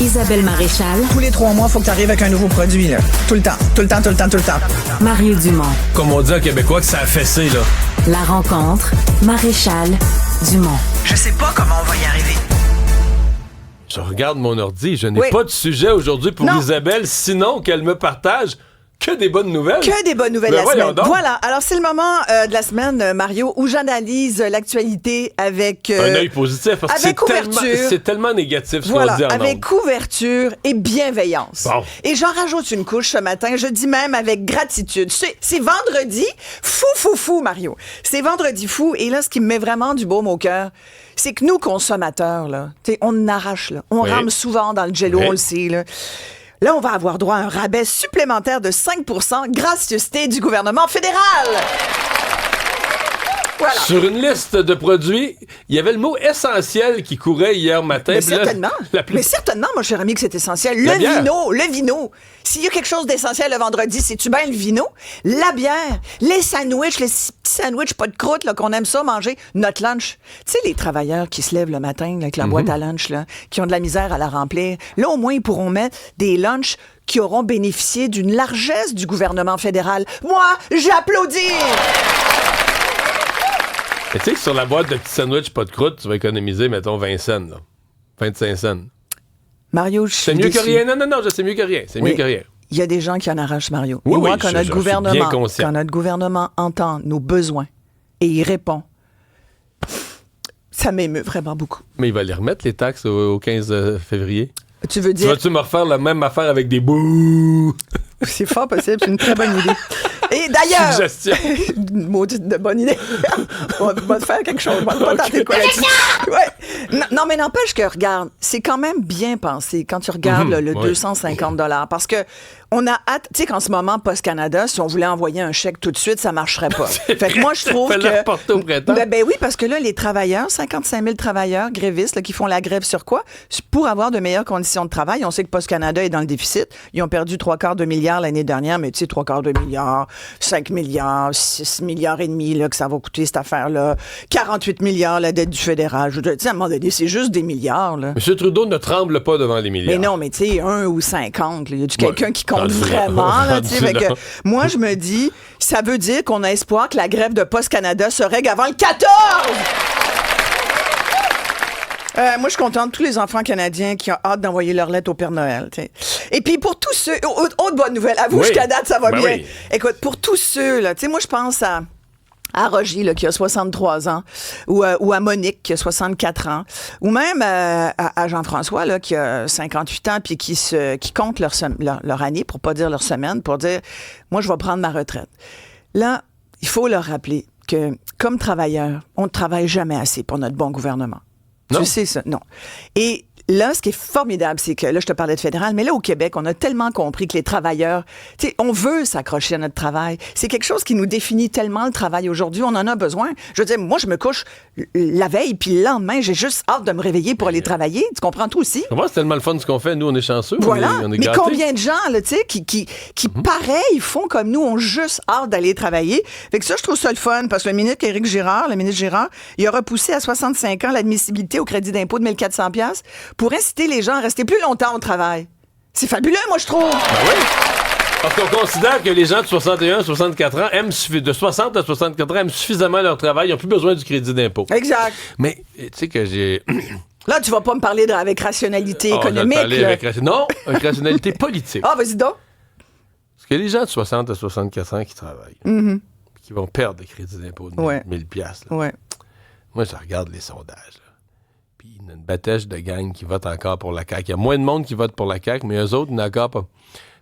Isabelle Maréchal. Tous les 3 mois, il faut que tu arrives avec un nouveau produit, là. Tout le temps, tout le temps, tout le temps, tout le temps. Mario Dumont. Comme on dit en québécois que ça a fessé, là. La rencontre, Maréchal Dumont. Je sais pas comment on va y arriver. Je regarde mon ordi, je n'ai pas de sujet aujourd'hui pour Isabelle, sinon qu'elle me partage que des bonnes nouvelles. Que des bonnes nouvelles la semaine. Donc. Voilà. Alors, c'est le moment de la semaine, Mario, où j'analyse l'actualité avec... un œil positif, parce que c'est tellement négatif ce qu'on dit en avec couverture et bienveillance. Bon. Et j'en rajoute une couche ce matin, je dis même avec gratitude. C'est vendredi fou, Mario. C'est vendredi fou, et là, ce qui me met vraiment du baume au cœur, c'est que nous, consommateurs, là, on arrache, là. On rame souvent dans le jello, on le sait, là. Là, on va avoir droit à un rabais supplémentaire de 5%, gracieuseté du gouvernement fédéral. Voilà. Sur une liste de produits, il y avait le mot essentiel qui courait hier matin. Mais certainement. Mais certainement, mon cher ami, que c'est essentiel. Le vino. S'il y a quelque chose d'essentiel le vendredi, c'est-tu bien le vino? La bière, les sandwichs, les petits sandwichs pas de croûte là, qu'on aime ça manger, notre lunch. Tu sais, les travailleurs qui se lèvent le matin là, avec la boîte à lunch, là, qui ont de la misère à la remplir, là, au moins, ils pourront mettre des lunchs qui auront bénéficié d'une largesse du gouvernement fédéral. Moi, j'applaudis! Tu sais que sur la boîte de petits sandwichs pas de croûte, tu vas économiser, mettons, 20 cents, là. 25 cents. Mario, je suis C'est mieux déçu. que rien. Non, je sais mieux que rien. C'est mieux que rien. Il y a des gens qui en arrachent, Mario. Oui, et moi, oui, quand notre gouvernement entend nos besoins et y répond, ça m'émeut vraiment beaucoup. Mais il va les remettre, les taxes, au 15 février. Tu veux dire... Tu vas-tu me refaire la même affaire avec des bouh? C'est fort possible, c'est une très bonne idée. Et d'ailleurs... Suggestion. Une maudite de bonne idée. on va te faire quelque chose. On va pas tenter quoi là-dessus. Ouais. Non, mais n'empêche que, regarde, c'est quand même bien pensé quand tu regardes le 250 $. Parce que on a hâte... Tu sais qu'en ce moment, Post Canada, si on voulait envoyer un chèque tout de suite, ça marcherait pas. Fait que moi, je trouve que... Au printemps. Ben oui, parce que là, les travailleurs, 55 000 travailleurs grévistes là, qui font la grève sur quoi? Pour avoir de meilleures conditions de travail. On sait que Post Canada est dans le déficit. Ils ont perdu 3/4 de milliard l'année dernière, mais tu sais, 3/4 de milliard, 5 milliards, 6 milliards et demi là, que ça va coûter cette affaire-là, 48 milliards la dette du fédéral. Je veux dire, tu sais, à un moment donné, c'est juste des milliards. Là. M. Trudeau ne tremble pas devant les milliards. Mais non, mais tu sais, 1 ou 50, il y a quelqu'un qui compte vraiment. Là, fait que, moi, je me dis, ça veut dire qu'on a espoir que la grève de Post Canada se règle avant le 14! Moi, je suis contente de tous les enfants canadiens qui ont hâte d'envoyer leur lettre au Père Noël. T'sais. Et puis, pour tous ceux... Autre bonne nouvelle. Avoue, jusqu'à date, ça va bien. Oui. Écoute, pour tous ceux, là, tu sais, moi, je pense à Roger, là, qui a 63 ans, ou à Monique, qui a 64 ans, ou même à Jean-François, là, qui a 58 ans, puis qui compte leur année, pour pas dire leur semaine, pour dire, moi, je vais prendre ma retraite. Là, il faut leur rappeler que, comme travailleurs, on ne travaille jamais assez pour notre bon gouvernement. Non. Tu sais ça? Non. Et là, ce qui est formidable, c'est que, là, je te parlais de fédéral, mais là, au Québec, on a tellement compris que les travailleurs, tu sais, on veut s'accrocher à notre travail. C'est quelque chose qui nous définit tellement le travail aujourd'hui. On en a besoin. Je veux dire, moi, je me couche la veille, puis le lendemain, j'ai juste hâte de me réveiller pour aller travailler. Tu comprends tout aussi? Moi, c'est tellement le fun ce qu'on fait. Nous, on est chanceux. Voilà. On est mais gâtés. Combien de gens, là, tu sais, qui pareil, font comme nous, ont juste hâte d'aller travailler. Fait que ça, je trouve ça le fun, parce que le ministre Girard, il a repoussé à 65 ans l'admissibilité au crédit d'impôt de 1 400$ pour inciter les gens à rester plus longtemps au travail. C'est fabuleux, moi, je trouve. Ben oui. Parce qu'on considère que les gens de 61, 64 ans de 60 à 64 ans aiment suffisamment leur travail, ils n'ont plus besoin du crédit d'impôt. Exact. Mais, tu sais que j'ai... Là, tu vas pas me parler avec rationalité économique. Non, avec rationalité politique. Ah, vas-y donc. Parce que les gens de 60 à 64 ans qui travaillent, qui vont perdre des crédits d'impôt de 1000$. Là. Ouais. Moi, je regarde les sondages. Là. Puis il y a une batèche de gang qui vote encore pour la CAQ. Il y a moins de monde qui vote pour la CAQ, mais eux autres, ils n'ont encore pas.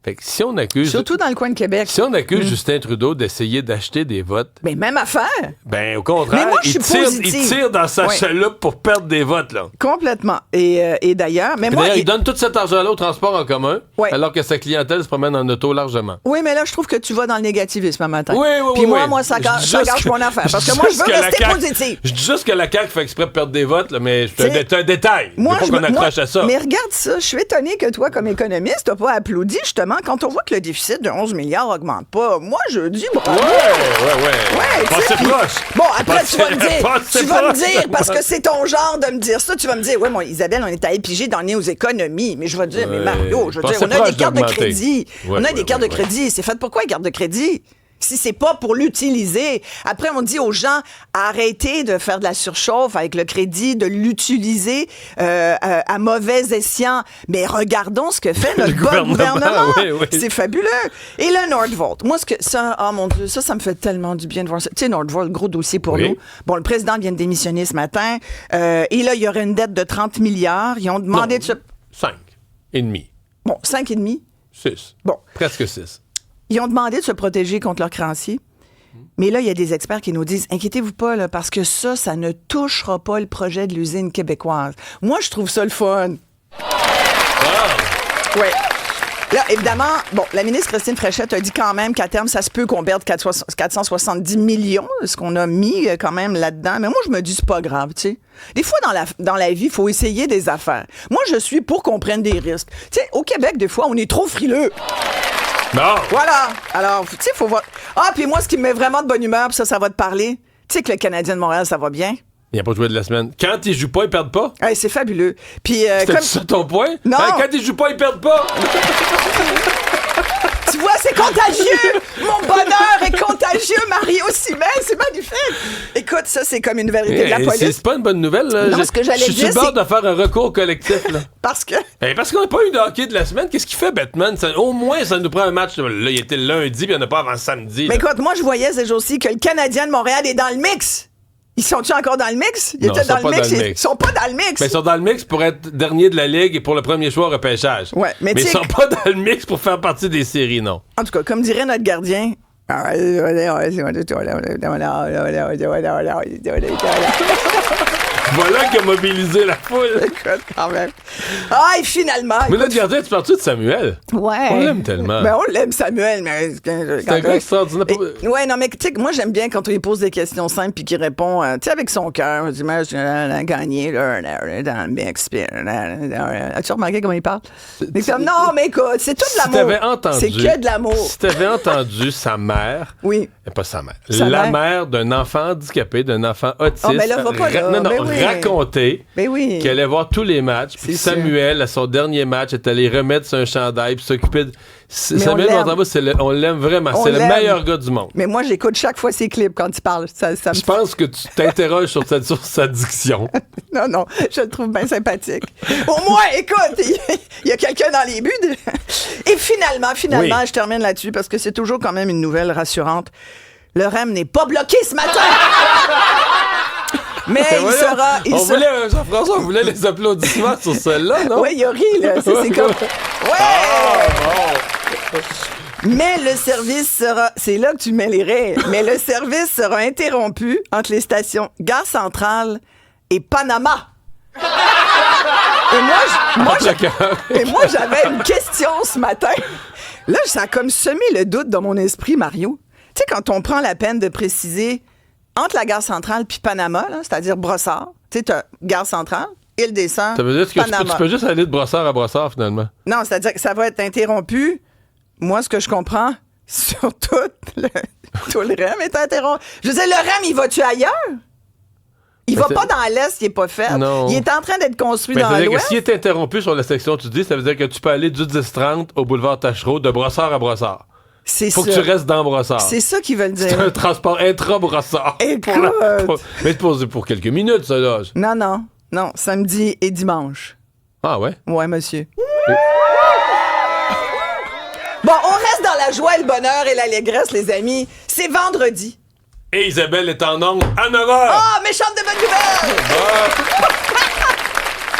Fait que si on accuse... Surtout dans le coin de Québec. Si on accuse Justin Trudeau d'essayer d'acheter des votes... Mais même affaire. Ben, au contraire, mais moi, il tire dans sa chaloupe pour perdre des votes, là. Complètement. Et d'ailleurs... Mais moi, il donne tout cet argent-là au transport en commun, alors que sa clientèle se promène en auto largement. Oui, mais là, je trouve que tu vas dans le négativisme un matin. Oui. Puis moi, ça gâche mon affaire. Parce que moi, je veux rester positif. Je dis juste que la CAQ fait exprès de perdre des votes, là, mais c'est un détail. Moi, je veux pas qu'on accroche à ça. Mais regarde ça. Je suis étonné que toi, comme économiste, t'as pas applaudi justement justement, quand on voit que le déficit de 11 milliards augmente pas, moi, je dis bravo. Ouais. Tu sais, C'est proche. Bon, après, tu vas me Passez dire, proche. parce que c'est ton genre de me dire ça, tu vas me dire, ouais, Isabelle, on est allé piger dans aux économies. Mais je vais te dire, mais Mario, je veux dire, on a des cartes de crédit. On a des cartes de crédit. C'est fait pourquoi, les cartes de crédit? Si c'est pas pour l'utiliser. Après, on dit aux gens, arrêtez de faire de la surchauffe avec le crédit, de l'utiliser à mauvais escient. Mais regardons ce que fait notre bon gouvernement. Oui. C'est fabuleux. Et le Nordvolt. Moi, oh mon Dieu, ça me fait tellement du bien de voir ça. Tu sais, Nordvolt, gros dossier pour nous. Bon, le président vient de démissionner ce matin. Et là, il y aurait une dette de 30 milliards. Ils ont demandé de se... 5,5. Bon, 5,5. 6. Bon. Presque 6. Ils ont demandé de se protéger contre leurs créanciers. Mais là, il y a des experts qui nous disent, inquiétez-vous pas, là, parce que ça ne touchera pas le projet de l'usine québécoise. Moi, je trouve ça le fun. Oui. Là, évidemment, bon, la ministre Christine Fréchette a dit quand même qu'à terme, ça se peut qu'on perde 470 millions, ce qu'on a mis quand même là-dedans. Mais moi, je me dis, c'est pas grave, tu sais. Des fois, dans la vie, il faut essayer des affaires. Moi, je suis pour qu'on prenne des risques. Tu sais, au Québec, des fois, on est trop frileux. Non. Voilà. Alors, tu sais, il faut voir. Ah, puis moi, ce qui me met vraiment de bonne humeur, puis ça va te parler. Tu sais que le Canadien de Montréal, ça va bien. Il n'a pas joué de la semaine. Quand ils jouent pas, ils perdent pas. Hey, c'est fabuleux. Puis, C'était ça ton point? Non. Quand ils jouent pas, ils perdent pas. Tu vois, c'est contagieux! Mon bonheur est contagieux, Mario Simet, c'est magnifique! Écoute, ça, c'est comme une vérité de la police. C'est pas une bonne nouvelle, là. Non, ce que j'allais je suis dire, sur le bord de faire un recours collectif, là. Parce que... Parce qu'on n'a pas eu de hockey de la semaine. Qu'est-ce qu'il fait, Batman? Au moins, ça nous prend un match. Là, il était lundi, puis il n'y en a pas avant samedi. Mais écoute, moi, je voyais ces jours-ci que le Canadien de Montréal est dans le mix. Ils sont-tu encore dans le mix? Ils étaient dans le mix. Ils sont pas dans le mix. Mais ils sont dans le mix pour être dernier de la Ligue et pour le premier choix au repêchage. Ouais, mais ils sont pas dans le mix pour faire partie des séries, non. En tout cas, comme dirait notre gardien... Voilà qui a mobilisé la foule. Écoute, quand même. Ah, et finalement... Mais notre gardien, tu parles-tu de Samuel? Ouais. On l'aime tellement. Ben, on l'aime, Samuel, mais... C'est un gars extraordinaire. Ouais, non, mais tu sais, moi, j'aime bien quand on lui pose des questions simples puis qu'il répond, tu sais, avec son cœur. On dit, mais on a gagné, là, dans le mix. As-tu remarqué comment il parle? Non, mais écoute, c'est tout de l'amour. Si t'avais entendu... C'est que de l'amour. Si t'avais entendu sa mère... Oui. Pas sa mère. La mère d'un enfant handicapé, d'un enfant autiste. Oh, mais là, va pas là. Non, raconter qu'elle allait voir tous les matchs. Puis Samuel, à son dernier match, est allé remettre sur un chandail puis s'occuper de... Samuel Montembeault, on l'aime vraiment. C'est le meilleur gars du monde. Mais moi, j'écoute chaque fois ses clips quand il parle. Je pense que tu t'interroges sur sa diction. Non, je le trouve bien sympathique. Au moins, écoute, il y a quelqu'un dans les buts. Et finalement, oui. Je termine là-dessus parce que c'est toujours quand même une nouvelle rassurante. Le REM n'est pas bloqué ce matin. Mais Jean-François, on voulait les applaudissements sur celle-là, non? Oui, il a ri, là. C'est comme... Ouais! Mais le service sera... C'est là que tu mets les rires. Mais le service sera interrompu entre les stations Gare Centrale et Panama. Et moi, j'avais une question ce matin. Là, ça a comme semé le doute dans mon esprit, Mario. Tu sais, quand on prend la peine de préciser entre la Gare Centrale puis Panama, là, c'est-à-dire Brossard, tu sais, t'as Gare Centrale, Île-des-Sœurs, ça veut dire que Panama. tu peux juste aller de Brossard à Brossard, finalement. Non, c'est-à-dire que ça va être interrompu. Moi, ce que je comprends, sur tout le REM est interrompu. Je veux dire, le REM, il va-tu ailleurs? Il va pas dans l'Est, il est pas fait. Non. Il est en train d'être construit dans l'Ouest. l'Ouest. S'il est interrompu sur la section, tu dis, ça veut dire que tu peux aller du 10-30 au boulevard Tachereau, de Brossard à Brossard. Faut que tu restes dans Brossard. C'est ça qu'ils veulent dire. C'est un transport intra-Brossard. Mais pour quelques minutes, ça, là. Non, samedi et dimanche. Ah ouais? Ouais, monsieur. Bon, on reste dans la joie, le bonheur et l'allégresse, les amis. C'est vendredi. Et Isabelle est en ongle à 9h. Ah, méchante de bonne nouvelle!